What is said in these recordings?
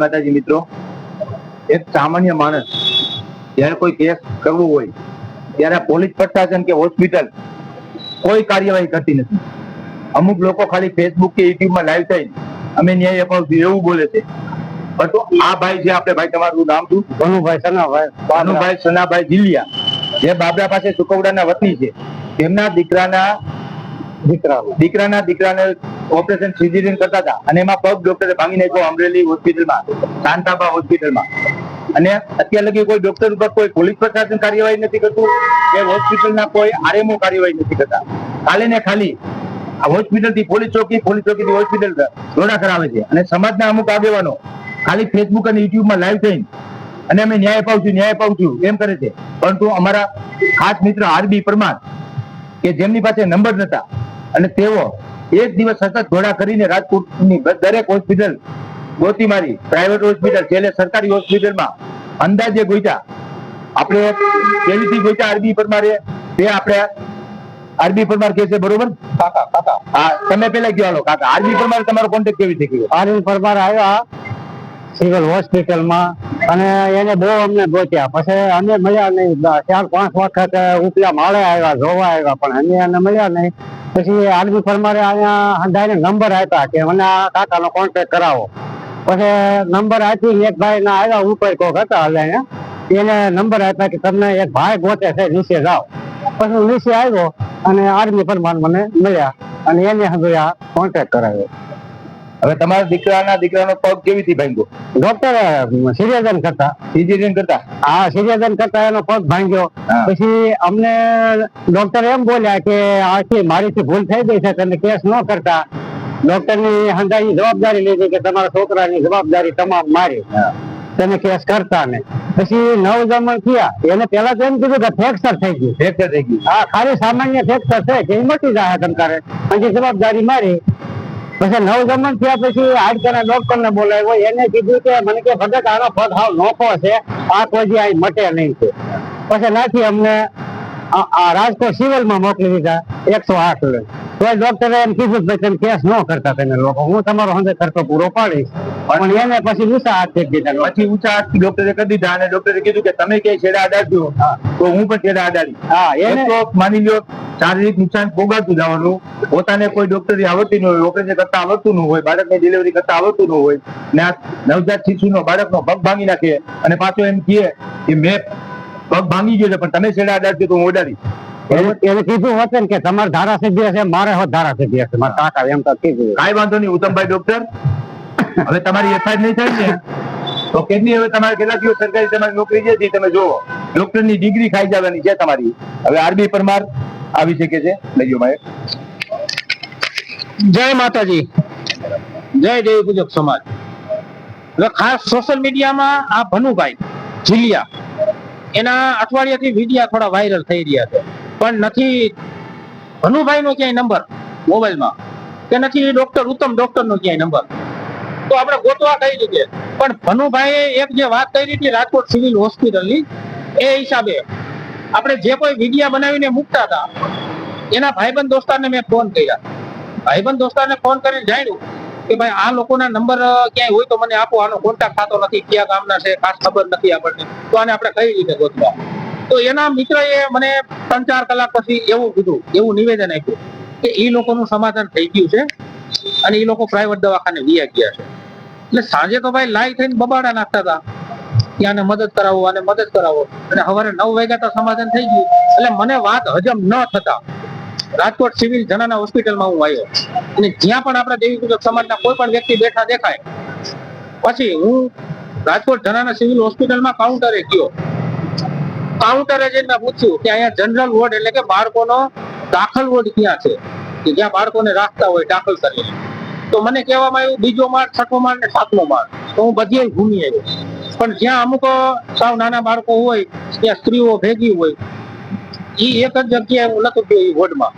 માતાજી મિત્રો, એક સામાન્ય માણસ જ્યારે કોઈ કેસ કરવું હોય ત્યારે પોલીસ પ્રશાસન કે હોસ્પિટલ કોઈ કાર્યવાહી કરતી નથી. અમુક લોકો ખાલી ફેસબુક કે યુટ્યુબમાં લાઈવ થઈ અમે ન્યાય અપાવશું એવું બોલે છે. પરંતુ આ ભાઈ છે, આપણે ભાઈ તમારું નામ શું? ભાનુભાઈ સનાભાઈ જીલિયા, જે બાબરા પાસે સુકવડાના વતની છે. તેમના દીકરાને ઓપરેશન સિઝેરિયન કરતા હતા અને એમાં પગ ડોક્ટરે ભાંગી નાખ્યો અમરેલી હોસ્પિટલમાં, શાંતાબા હોસ્પિટલમાં. અને અત્યાર લગી કોઈ ડોક્ટર ઉપર કોઈ પોલીસ પ્રશાસન કાર્યવાહી નથી કરતું કે હોસ્પિટલના કોઈ આરએમઓ કાર્યવાહી નથી કરતા. ખાલી ને ખાલી હોસ્પિટલ થી પોલીસ ચોકી થી હોસ્પિટલ દોડા કરાવે છે. અને સમાજના અમુક આગેવાનો ખાલી ફેસબુક અને યુટ્યુબમાં લાઈવ થઈને અને અમે ન્યાય અપાવશું એમ કરે છે. પરંતુ અમારા ખાસ મિત્ર આરબી પરમાર કે જેમની પાસે નંબર નતા અને તેઓ એક દિવસ સતત ઘોડા કરીને રાજકોટની દરેક હોસ્પિટલ ગોતી મારી, પ્રાઇવેટ હોસ્પિટલ, છેલ્લે સરકારી હોસ્પિટલમાં અંદાજે ગોઈતા. આપણે કેવીથી ગોઈતા આરબી પરમારે તે આપણે આરબી પરમાર કે છે, બરોબર કાકા? હા, તમે પેલા કયો હાલો કાકા. આરબી પરમાર તમારો કોન્ટેક્ટ કેવી રીતે કર્યો? આરબી પરમાર આવ્યા સિવિલ હોસ્પિટલમાં અને એને બહુ અમને ગોત્યા. પછી અમે મળ્યા નહીં. 4-5 વખત ઉપલા માળે આવ્યા, જોવા આવ્યા, પણ અમે એને મળ્યા નહીં. પછી આરબી પરમારે અહીંયા હંધાઈને નંબર આપ્યા કે મને આ કાકાનો કોન્ટેક્ટ કરાવો. પછી નંબર આપી એક ભાઈ ના આવ્યા ઉપર કોક હતા એટલે એને નંબર આપ્યા કે તમને એક ભાઈ ગોતે છે, નીચે જાઓ. પછી નીચે આવ્યો અને આરબી પરમાર મને મળ્યા અને એને હવે આ કોન્ટેક્ટ કરાવ્યો. હવે તમારા દીકરાનો પગ કેવીથી ભાંગ્યો? ડોક્ટરે સિરિયઝન કરતા હા, સિરિયઝન કરતા એનો પગ ભાંગ્યો. પછી અમને ડોક્ટર એમ બોલ્યા કે આથી મારીથી ભૂલ થઈ ગઈ છે, તમે કેસ ન કરતા. ડોક્ટરની હંધાઈ જવાબદારી લીધી કે તમારા છોકરાની જવાબદારી તમામ મારી, તમે કેસ કરતા ને. પછી 9 જમણ થયા. એને પેલા તો એમ કીધું કે ફ્રેક્ચર થઈ ગયું. હા, ખાલી સામાન્ય ફ્રેક્ચર છે કે મટી જાય તમતારે, પછી જવાબદારી મારી. પછી 9 જમણ થયા પછી હાડકાના ડોક્ટર ને બોલાવ્યો. એને કીધું કે મને કે ભગત આનો પગ હાવ નોખો છે, આ કોઈ અહીં મટે નહીં છે. પછી નાથી અમને આ રાજકોટ સિવિલમાં મોકલી દીધા 108 લઈ. તો ડોક્ટરે એમ કીધું કે તમે કેસ ન કરતા, તમે લોકો હું તમારો હંધે ખર્ચો પૂરો પાડીશ. પણ એને પછી ઊંચા હાથ ફેંકી દીધા. પછી ઊંચા હાથ ડોક્ટરે કરી દીધા અને ડોક્ટરે કીધું કે તમે ક્યાંય છેડા અડાડજો તો હું પણ છેડા અડાડીશ. હા, એને તો માની લ્યો શારીરિક નુકસાન ભોગવતું જવાનું. પોતાને કોઈ ડોક્ટરી આવડતી ન હોય, ઓપરેશન કરતા આવડતું ન હોય, બાળકની ડિલિવરી કરતા આવડતું ન હોય ને આ નવજાત શિશુનો બાળકનો પગ ભાંગી નાખે અને પાછો એમ કહે કે મેં પગ ભાંગી ગયો છે પણ તમે છેડા અડાડજો તો હું અડાડીશ. એને કીધું હોત ને કે તમારા ધારાસભ્ય છે, મારે હોત ધારાસભ્ય છે, મારા કાકા એમ તો કીધું. કાંઈ વાંધો નહીં ઉત્તમભાઈ ડોક્ટર, હવે તમારી એફઆઈઆર નહીં થાય ને તો કેટલી હવે તમારે કેટલા દિવસ સરકારી તમારી નોકરી છે તમે જોવો. ડોક્ટરની ડિગ્રી ખાઈ જવાની છે તમારી. હવે આરબી પરમાર આવી શકે છે, લઈ જાઓ ભાઈ. જય માતાજી, જય દેવી પૂજક સમાજ. હવે ખાસ સોશિયલ મીડિયામાં આ ભનુભાઈ જીલિયા એના અઠવાડિયાથી વિડીયા થોડા વાયરલ થઈ રહ્યા છે, પણ નથી ભનુભાઈ નો ક્યાંય નંબર મોબાઈલમાં કે નથી ડોક્ટર નો ક્યાંય નંબર. તો આપણે ગોતવા કઈ રીતે? પણ ભનુભાઈએ એક જે વાત કરી હતી રાજકોટ સિવિલ હોસ્પિટલની, એ હિસાબે આપણે જે કોઈ વિડીયા બનાવીને મૂકતા હતા એના ભાઈબંધ દોસ્તારને મેં ફોન કર્યા. ભાઈબંધ દોસ્તારને ફોન કરીને જાણ્યું કે ભાઈ આ લોકોના નંબર ક્યાંય હોય તો મને આપો, આનો કોન્ટેક્ટ થતો નથી, કયા ગામના છે ખાસ ખબર નથી આપણને, તો આને આપણે કઈ રીતે ગોતવા? તો એના મિત્રએ મને 3-4 કલાક પછી એવું કીધું, એવું નિવેદન આપ્યું કે એ લોકોનું સમાધાન થઈ ગયું છે અને એ લોકો પ્રાઇવેટ દવાખાને વિયા ગયા છે. એટલે સાંજે તો ભાઈ લાઈ થઈને બબાડા નાખતા હતા કે આને મદદ કરાવો અને સવારે 9 વાગ્યા તો સમાધાન થઈ ગયું. એટલે મને વાત હજમ ન થતા રાજકોટ સિવિલ જનાના હોસ્પિટલમાં હું આવ્યો અને જ્યાં પણ આપણા દેવી પૂજક સમાજના કોઈ પણ વ્યક્તિ બેઠા દેખાય પછી હું રાજકોટ જનાના સિવિલ હોસ્પિટલમાં કાઉન્ટરે ગયો. કાઉન્ટરે જઈને મેં પૂછ્યું કે અહીંયા જનરલ વોર્ડ એટલે કે બાળકોનો દાખલ વોર્ડ ક્યાં છે કે જ્યાં બાળકોને રાખતા હોય દાખલ કરીને. તો મને કહેવામાં આવ્યું 2જો માળ, 6મો માળ ને 7મો માળ. તો હું બધે ઘૂમી આવ્યો, પણ જ્યાં અમુક સાવ નાના બાળકો હોય ત્યાં સ્ત્રીઓ ભેગી હોય એ એક જ જગ્યાએ હું નતો ગયો એ વોર્ડમાં.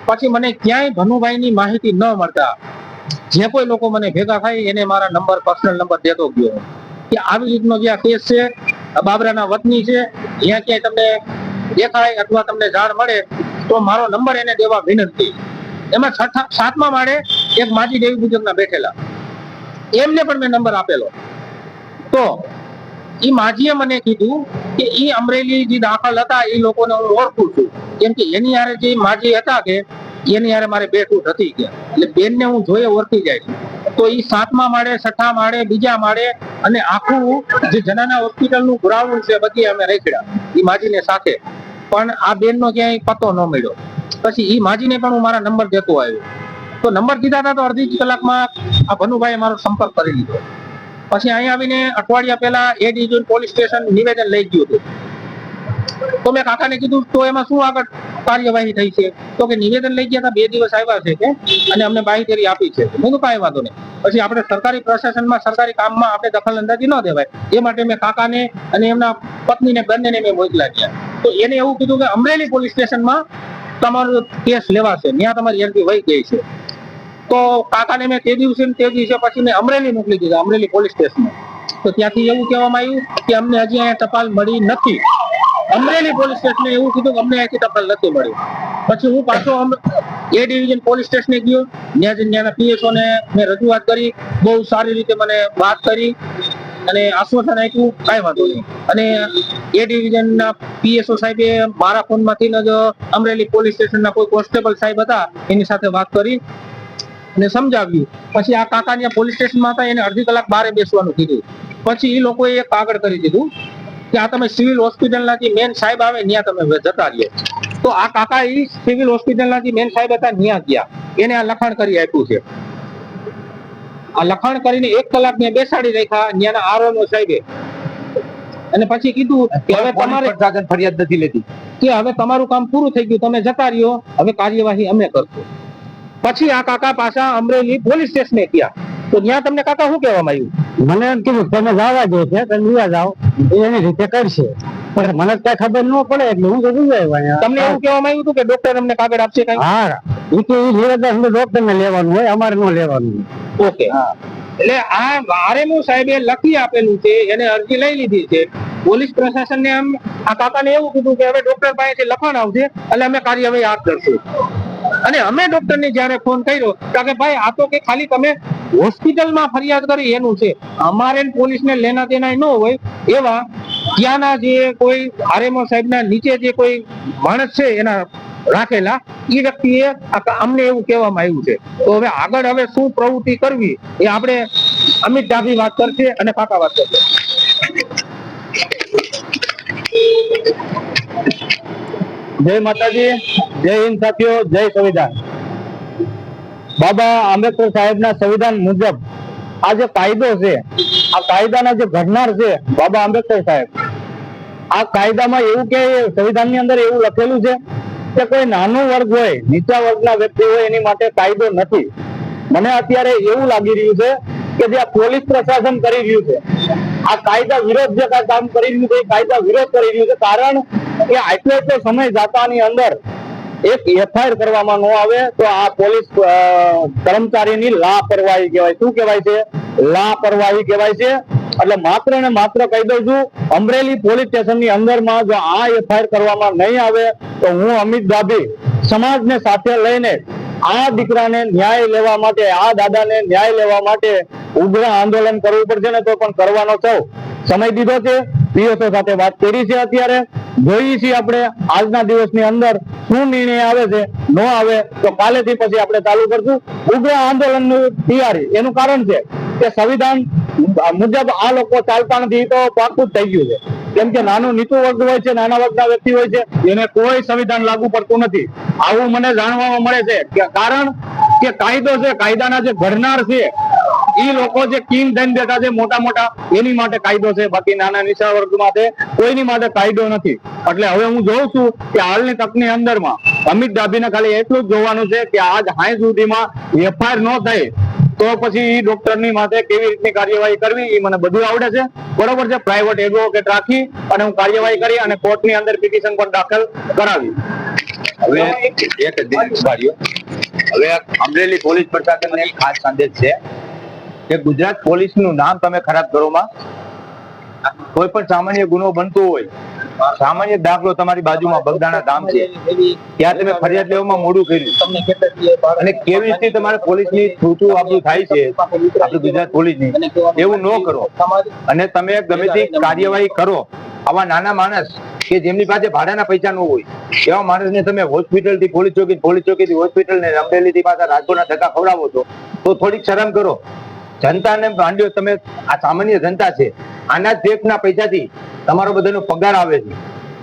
પછી મને ક્યાંય ભનુભાઈની માહિતી ન મળતા જે કોઈ લોકો મને ભેગા થાય એને મારા નંબર, પર્સનલ નંબર દેતો ગયો કે આવી રીતનો જે આ કેસ છે, બાબરાના વતની છે, જ્યાં ક્યાંય તમને દેખાય અથવા તમને જાણ મળે તો મારો નંબર એને દેવા વિનંતી. એમાં 7મા માળે એક માજી દેવી પૂજકના બેઠેલા એમને પણ મેં નંબર આપેલો. તો એ માજીએ મને કીધું કે એ અમરેલી જે દાખલ હતા એ લોકોને હું ઓળખું છું, કેમ કે એની હારે જે માજી હતા કે એની હારે મારે બેઠું નથી ગયા, એટલે બેનને હું જોઈએ ઓળખી જાય છું. તો એ 7મા માળે, 6ઠા માળે, બીજા માળે અને આખું જે જનાના હોસ્પિટલનું ગ્રાઉન્ડ છે બધી અમે રેખડ્યા એ માજીને સાથે, પણ આ બેનનો ક્યાંય પતો ન મળ્યો. પછી એ માજીને પણ હું મારા નંબર દેતો આવ્યો. તો નંબર દીધા હતા તો અડધી કલાકમાં આ ભનુભાઈએ મારો સંપર્ક કરી લીધો. પછી અહીંયા આવીને અઠવાડિયા પહેલા એ ડિવિઝન પોલીસ સ્ટેશન નિવેદન લઈ ગયું હતું. તો મેં કાકાને કીધું તો એમાં શું આગળ કાર્યવાહી થઈ છે? તો કે નિવેદન લઈ ગયા હતા, 2 દિવસ આવ્યા છે કે અને અમને બાંહેધરી આપી છે. મેં તો કાંઈ વાંધો નહીં. પછી આપણે સરકારી પ્રશાસનમાં, સરકારી કામમાં આપણે દખલ અંદાજી ન દેવાય, એ માટે મેં કાકાને અને એમના પત્નીને બંનેને મેં મોકલા ગયા. તો એને એવું કીધું કે અમરેલી પોલીસ સ્ટેશનમાં તમારો કેસ લેવાશે, ત્યાં તમારી એન્ટ્રી વહી ગઈ છે. તો કાકાને મેં તે દિવસે પછી મેં અમરેલી મોકલી દીધા, અમરેલી પોલીસ સ્ટેશન. તો ત્યાંથી એવું કહેવામાં આવ્યું કે અમને હજી અહીંયા ટપાલ મળી નથી. અમરેલી પોલીસ સ્ટેશને એવું કીધું કે અમને અહીંથી ટપાલ નથી મળી. પછી હું પાછો એ ડિવિઝન પોલીસ સ્ટેશને ગયો, ત્યાં જઈને ત્યાંના પીએસઓ ને મેં રજૂઆત કરી, બહુ સારી રીતે મને વાત કરી અને આશ્વાસન આપ્યું કાંઈ વાંધો નહીં. અને એ ડિવિઝનના પીએસઓ સાહેબે મારા ફોનમાંથી જ અમરેલી પોલીસ સ્ટેશનના કોઈ કોન્સ્ટેબલ સાહેબ હતા એની સાથે વાત કરી અને સમજાવ્યું. પછી આ કાકા પોલીસ સ્ટેશનમાં હતા એને અડધી કલાક બહાર બેસવાનું કીધું. પછી એ લોકોએ એક કાગળ કરી દીધું કે આ તમે સિવિલ હોસ્પિટલના જે મેન સાહેબ આવે ત્યાં તમે જતા રહ્યો. તો આ કાકા એ સિવિલ હોસ્પિટલના જે મેન સાહેબ હતા ત્યાં ગયા, એને આ લખાણ કરી આપ્યું છે. આ લખાણ કરીને 1 કલાક ત્યાં બેસાડી રાખ્યા ત્યાંના આરઓનો સાહેબે. અને પછી કીધું કે હવે તમારે પ્રશાસન ફરિયાદ નથી લેતી, કે હવે તમારું કામ પૂરું થઈ ગયું, તમે જતા રહ્યો, હવે કાર્યવાહી અમે કરશું. પછી આ કાકા પાછા અમરેલી પોલીસ સ્ટેશને ગયા. તો ત્યાં તમને કાકા શું કહેવામાં આવ્યું? મને એમ કીધું તમે જવા દે છે, તમે લીવા જાઓ, એ એની રીતે કરશે. પણ મને કઈ ખબર ન પડે એટલે હું તો ગુજાવ્યા. તમને એવું કહેવામાં આવ્યું હતું કે ડોક્ટર અમને કાગળ આપશે કઈ? હા, એ તો એ નિવેદન ડોક્ટર ને લેવાનું હોય, અમારે ન લેવાનું. ઓકે. એટલે આ આરએમઓ સાહેબે લખી આપેલું છે, એને અરજી લઈ લીધી છે. પોલીસ પ્રશાસનને આમ આ કાકાને એવું કીધું કે હવે ડોક્ટર પાસેથી લખાણ આવશે એટલે અમે કાર્યવાહી હાથ ધરશું. અને અમે ડોક્ટરને જ્યારે ફોન કર્યો કે ભાઈ આ તો કે ખાલી તમે હોસ્પિટલમાં ફરિયાદ કરી એનું છે, અમારે પોલીસને લેના દેના ન હોય. એવા ત્યાંના જે કોઈ આરએમઓ સાહેબના નીચે જે કોઈ માણસ છે એના રાખેલા એ વ્યક્તિએ અમને એવું કહેવામાં આવ્યું છે. તો હવે આગળ હવે શું પ્રવૃત્તિ કરવી એ આપણે અમિત ડાભી વાત કરશે અને કાકા વાત કરશે. જય માતાજી, જય હિન્દ સાથીઓ, જય સંવિધાન. બાબા આંબેડકર સાહેબના સંવિધાન મુજબ આ જે કાયદો છે, આ કાયદાના જે ઘડનાર છે બાબા આંબેડકર સાહેબ. આ કાયદામાં એવું કે સંવિધાનની અંદર એવું લખેલું છે કે કોઈ નાનો વર્ગ હોય, નીચા વર્ગના વ્યક્તિ હોય એની માટે કાયદો નથી. મને અત્યારે એવું લાગી રહ્યું છે કે જે આ પોલીસ પ્રશાસન કરી રહ્યું છે, આ કાયદા વિરોધ જે કામ કરી રહ્યું છે, એ કાયદા વિરોધ કરી રહ્યું છે. કારણ કે આટલો સમય જાતાની અંદર એક એફઆઈઆર કરવામાં ન આવે તો આ પોલીસ કર્મચારીની લાપરવાહી કહેવાય. શું કહેવાય છે? લાપરવાહી કહેવાય છે. એટલે માત્ર ને માત્ર કહી દઉં છું, અમરેલી પોલીસ સ્ટેશનની અંદરમાં જો આ એફઆઈઆર કરવામાં નહીં આવે તો હું અમિત ડાભી સમાજને સાથે લઈને આ દીકરાને ન્યાય લેવા માટે, આ દાદાને ન્યાય લેવા માટે ઉગ્ર આંદોલન કરવું પડશે ને તો પણ કરવાનો સૌ સમય દીધો છે. પીએસઓ સાથે વાત કરી છે, અત્યારે જોઈએ છીએ આપણે આજના દિવસની અંદર શું નિર્ણય આવે છે. ન આવે તો કાલેથી પછી આપણે ચાલુ કરશું ઉગ્ર આંદોલનની તૈયારી. એનું કારણ છે કે સંવિધાન મુજબ આ લોકો ચાલતા નથી, તો પાકું જ થઈ ગયું છે. કેમ કે નાનું નીચું વર્ગ હોય છે, નાના વર્ગના વ્યક્તિ હોય છે, એને કોઈ સંવિધાન લાગુ પડતું નથી. આવું મને જાણવા મળે છે કે કારણ કે કાયદો છે, કાયદાના જે ઘડનાર છે એ લોકો જે કિંગ દંડ દેતા છે મોટા મોટા, એની માટે કાયદો છે. બાકી નાના નીચા વર્ગ માટે કોઈની માટે કાયદો નથી. એટલે હવે હું જોઉં છું કે હાલની તકની અંદરમાં અમિત ડાભીને ખાલી એટલું જ જોવાનું છે કે આજ હાઈ સુધીમાં એફઆઈઆર ન થાય તો પછી એ ડોક્ટરની માટે કેવી રીતની કાર્યવાહી કરવી એ મને બધું આવડે છે. બરોબર છે. પ્રાઇવેટ એડવોકેટ રાખી અને હું કાર્યવાહી કરી અને કોર્ટની અંદર પિટિશન પણ દાખલ કરાવી. હવે અમરેલી પોલીસ પ્રશાસનને એક ખાસ સંદેશ છે કે ગુજરાત પોલીસનું નામ તમે ખરાબ કરોમાં કોઈ પણ સામાન્ય ગુનો બનતો હોય, સામાન્ય દાખલો તમારી બાજુમાં બગદાણા ગામ છે, ત્યાં તમે ફરિયાદ લેવામાં મોડું કર્યું અને કેવી રીતે તમારે પોલીસની છૂટું આપણું થાય છે, આપણી ગુજરાત પોલીસની, એવું ન કરો અને તમે ગમે તે કાર્યવાહી કરો. આવા નાના માણસ કે જેમની પાસે ભાડાના પૈસા ન હોય એવા માણસને તમે હોસ્પિટલ થી પોલીસ ચોકી થી હોસ્પિટલ ને અમરેલી થી પાછા રાજકોટના ધક્કા ખવડાવો છો તો થોડીક શરમ કરો. જનતાને ભાંડ્યો તમે, આ સામાન્ય જનતા છે, આના ટેક્સના પૈસાથી તમારો બધાનો પગાર આવે છે,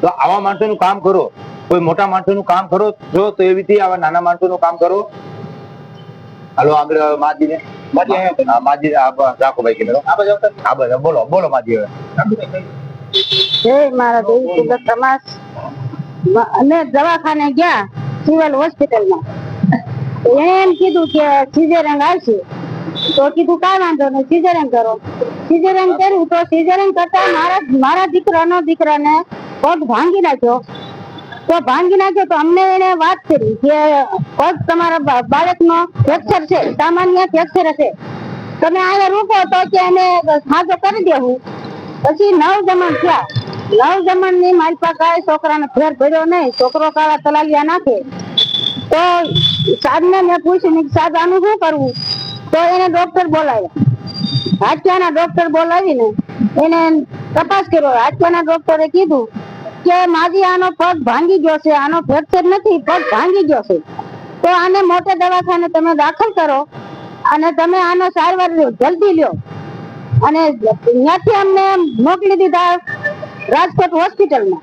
તો આવા માણસોનું કામ કરો. કોઈ મોટા માણસોનું કામ કરો જો તો એવી રીતે આવા નાના માણસોનું કામ કરો. હાલો આગળ માજીને માજી રાખો ભાઈ કે બોલો માજી હવે. જય મારા દેવી પૂજક સમાજ. અમે દવાખાને ગયા સિવિલ હોસ્પિટલમાં, એને એમ કીધું કે સિઝેરિયન આવશે, તો કીધું કાંઈ વાંધો નહીં સિઝેરિયન કરો. સિઝેરિયન કર્યું તો સિઝેરિયન કરતા મારા દીકરાને પગ ભાંગી નાખ્યો. તો અમને એને વાત કરી કે પગ તમારા બાળકનો ફ્રેક્ચર છે, સામાન્ય ફ્રેક્ચર હશે, તમે અહીંયા રૂકો તો કે એને સાજો કરી દેવું. પછી 9 જમણ થયા. 9 જમણ ની મારી પાસે કાંઈ છોકરાને ફેર ભર્યો નહીં. છોકરો કાળા તલાલિયા નાખે. તો સાહેબને મેં પૂછ્યું કે સાહેબ આનું શું કરવું? તો એને ડોક્ટર બોલાવ્યા. હાડકાના ડોક્ટર બોલાવીને એને તપાસ કર્યો. હાડકાના ડોક્ટરે કીધું કે માજી આનો પગ ભાંગી ગયો છે, આનો ફ્રેક્ચર નથી, પગ ભાંગી ગયો છે, તો આને મોટા દવાખાને તમે દાખલ કરો અને તમે આનો સારવાર જલ્દી લ્યો. અને ત્યાંથી અમને મોકલી દીધા રાજકોટ હોસ્પિટલમાં,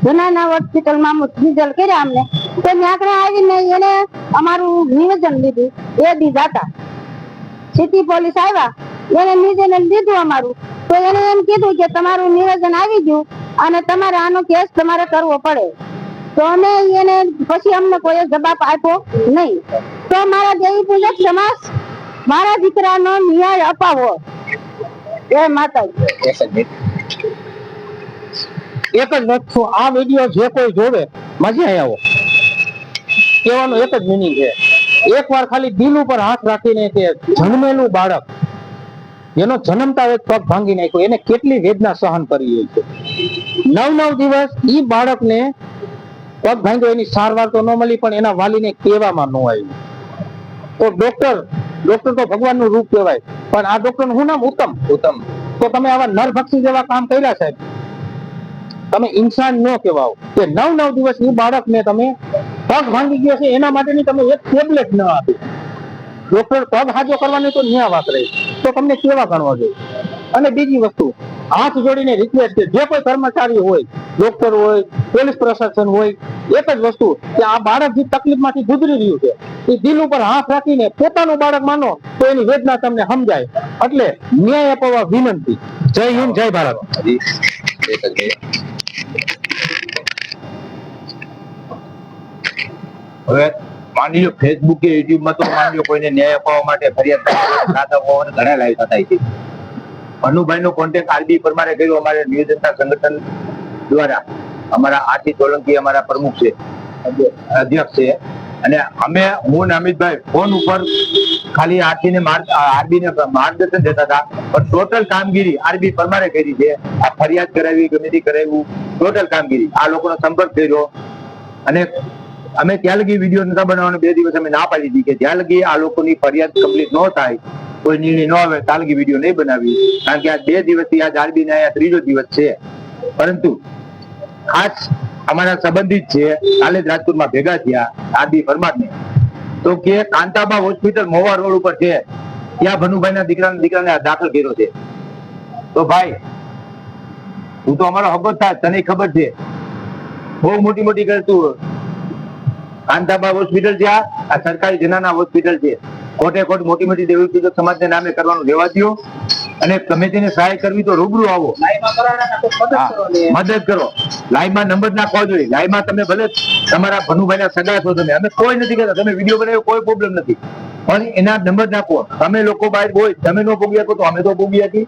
જનાના હોસ્પિટલમાં રિઝલ્ટ કર્યા અમને. તો ત્યાં આવીને એને અમારું નિવેદન લીધું. એ દી જાતા સિટી પોલીસ આવ્યા, એને નિવેદન લીધું અમારું. તો એને એમ કીધું કે તમારું નિવેદન આવી ગયું અને તમારે આનો કેસ તમારે કરવો પડે. તો અમે એને પછી અમને કોઈ જવાબ આપ્યો નહીં. તો મારા દેવી પૂજક સમાજ મારા દીકરાનો ન્યાય અપાવો. જય માતાજી. એક જ વસ્તુ, આ વિડીયો જે કોઈ જોવે મજા આવો કહેવાનો એક જ મિનિંગ છે. એકવાર ખાલી દિલ ઉપર હાથ રાખીને કે જન્મેલું બાળક એનો જન્મતા એક પગ ભાંગી નાખ્યો, એને કેટલી વેદના સહન કરી હોય છે. 9 દિવસ ઈ બાળકને પગ ભાંગ્યો, એની સારવાર તો ન મળી, પણ એના વાલીને કહેવામાં ન આવ્યું. તો ડોક્ટર તો ભગવાનનું રૂપ કહેવાય, પણ આ ડોક્ટરનું શું નામ? ઉત્તમ. તો તમે આવા નરભક્ષી જેવા કામ કર્યા સાહેબ, તમે ઇન્સાન ન કહેવાઓ કે 9 દિવસ ઈ બાળકને તમે પગ ભાંગી ગયો છે એના માટેની તમે એક ટેબ્લેટ ન આપી. ડોક્ટર પગ હાજો કરવાની તો ન્યા વાત રહી, તો તમને કેવા ગણવા જોઈએ. અને બીજી વસ્તુ, હાથ જોડીને રિક્વેસ્ટ છે, જે કોઈ કર્મચારી હોય, ડોક્ટર હોય, પોલીસ પ્રશાસન હોય, એક જ વસ્તુ કે આ બાળક જે તકલીફમાંથી ગુજરી રહ્યું છે એ દિલ ઉપર હાથ રાખીને પોતાનું બાળક માનો તો એની વેદના તમને સમજાય. એટલે ન્યાય અપાવવા વિનંતી. જય હિન્દ, જય ભારત. હવે માની લો ફેસબુક કે યુટ્યુબ માં તો માની લો કોઈને ન્યાય અપાવવા માટે ફરિયાદ થતા હોવાના ઘણા લાઈવ થતા છે. અનુભાઈ નો કોન્ટેક્ટ આરબી પરમારે કર્યો, અમારે નિયોજનતા સંગઠન દ્વારા. અમારા આરતી સોલંકી અમારા પ્રમુખ છે, અધ્યક્ષ છે, અને હું ને અમિતભાઈ ફોન ઉપર ખાલી આરબી ને માર્ગદર્શન દેતા હતા, પણ ટોટલ કામગીરી આરબી પરમારે કરી છે. આ ફરિયાદ કરાવી, ગમે તે કરાવ્યું, ટોટલ કામગીરી આ લોકોનો સંપર્ક કર્યો. અને અમે ત્યાં લગી વિડીયો નતા બનાવવાનો, 2 દિવસ અમે ના પાડી દીધી કે જ્યાં લગી આ લોકોની ફરિયાદ કમ્પ્લીટ ન થાય, કોઈ નિર્ણય ન આવે ત્યાં લગી વિડીયો નહીં બનાવી. કારણ કે આ 2 દિવસથી આજ આરબી ને આ 3જો દિવસ છે. પરંતુ ખાસ અમારા સંબંધિત છે, કાલે જ રાજકોટમાં ભેગા થયા આરબી પરમારને, તો કે કાંતાબા હોસ્પિટલ મોવા રોડ ઉપર છે, ત્યાં ભનુભાઈ ના દીકરાને દાખલ કર્યો છે. તો ભાઈ તું તો અમારો હબ્બત થાય, તને ખબર છે, બહુ મોટી કરતું. કાંતાબા હોસ્પિટલ છે, આ સરકારી જનાના હોસ્પિટલ છે. ખોટે ખોટ મોટી દેવી પૂજક સમાજને નામે કરવાનું રહેવા દો. અને ગમે તેને સહાય કરવી તો રૂબરૂ આવો, મદદ કરો. લાઈવમાં નંબર નાખવા જોઈએ. લાઈવમાં તમે ભલે તમારા ભનુભાઈ ના સગા છો, તમે, અમે કોઈ નથી કહેતા, તમે વિડીયો બનાવ્યો કોઈ પ્રોબ્લેમ નથી, પણ એના નંબર નાખો. તમે લોકો બહાર હોય, તમે નો ભોગી શકો તો અમે તો ભોગી હતી.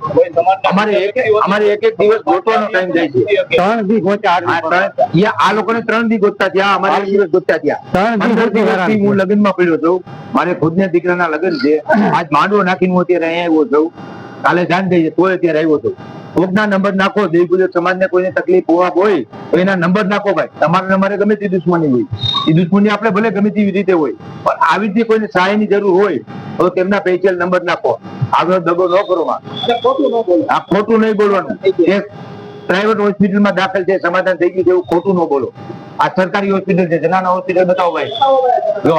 અમારે એક દિવસ ગોતવાનો ટાઈમ જાય છે. 3 દી ગોત્યા આ લોકોને 3 દી ગોતતા થયા, અમારે 1 દિવસ ગોતતા થયા. 15 દિવસથી હું લગ્નમાં પડ્યો છું. મારે ખુદને દીકરાના લગ્ન છે. આજ માંડવો નાખીને હું અત્યારે અહીંયા આવ્યો છું. કાલે જાન ગઈ છે તોય અત્યારે આવ્યો છું. કોકના નંબર નાખો, દેવ ગુજરાત સમાજને કોઈને તકલીફ હોવા હોય તો એના નંબર નાખો ભાઈ. તમારે અમારે ગમે તે દુશ્મની હોય, એ દુશ્મની આપણે ભલે ગમે તેવી રીતે હોય, પણ આવી રીતે કોઈને સહાયની જરૂર હોય તો તેમના પૈકી નંબર નાખો. આગળ દગો ન કરો માં. આ ખોટું નહીં બોલવાનું. એક પ્રાઇવેટ હોસ્પિટલમાં દાખલ છે, સમાધાન થઈ ગયું છે એવું ખોટું ન બોલો. આ સરકારી હોસ્પિટલ છે, જનાના હોસ્પિટલ બતાવો ભાઈ. જો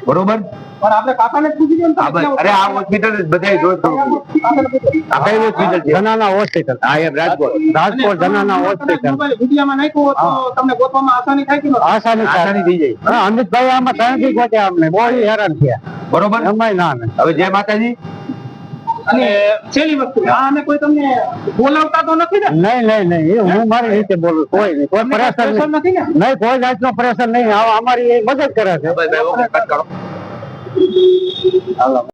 બરોબર. પણ આપણે કાકાને જ પૂછી દો ને. હા ભાઈ, અરે આ હોસ્પિટલ બધાય જોઈ શકો. આ કઈ હોસ્પિટલ છે? જનાના હોસ્પિટલ. હા એમ રાજકોટ જનાના હોસ્પિટલ. મોબાઈલ વિડીયામાં નાખ્યો હોત તો તમને ગોતવામાં આસાની થાય કે ન થાય? આસાની આસાની થઈ જાય. હા, અમિતભાઈ આમાં ત્રણથી ગોત્યા અમને, બહુ હેરાન થયા. બરોબર. એમાંય ના ને. હવે જય માતાજી. અને છેલ્લી વસ્તુ, આ અમે કોઈ તમને બોલાવતા તો નથી ને? નહીં, એ હું મારી રીતે બોલું, કોઈ નહીં, કોઈ તમને પ્રેશર pressure નહીં, નથી ને? નહીં, કોઈ જાતનો પ્રેશર નહીં. અમારી એ મદદ કરે છે. ભાઈ, ઓકે, કટ કરો. હાલો.